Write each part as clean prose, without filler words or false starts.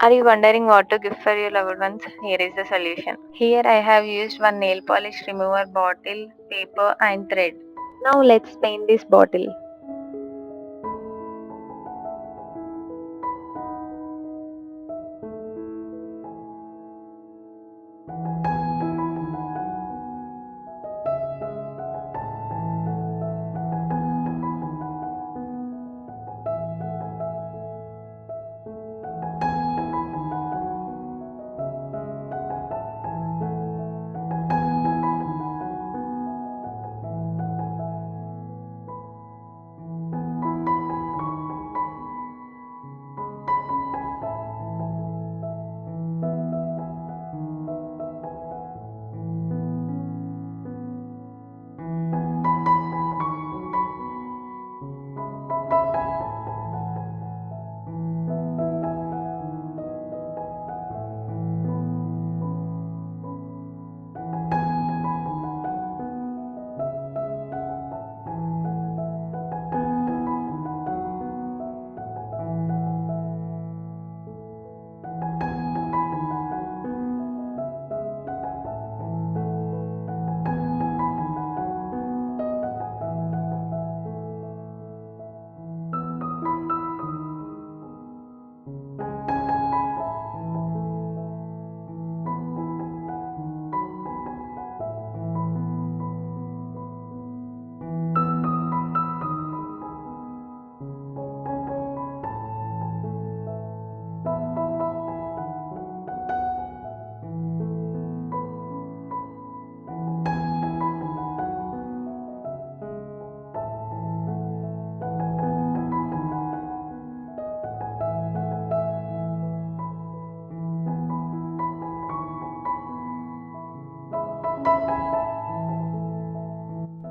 Are you wondering what to gift for your loved ones? Here is the solution. Here I have used one nail polish remover bottle, paper and thread. Now let's paint this bottle.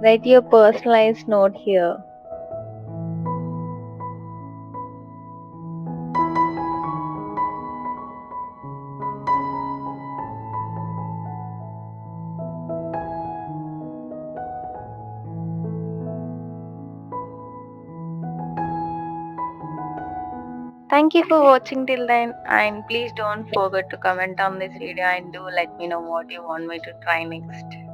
Write your personalized note here. Thank you for watching till then, and please don't forget to comment on this video and do let me know what you want me to try next.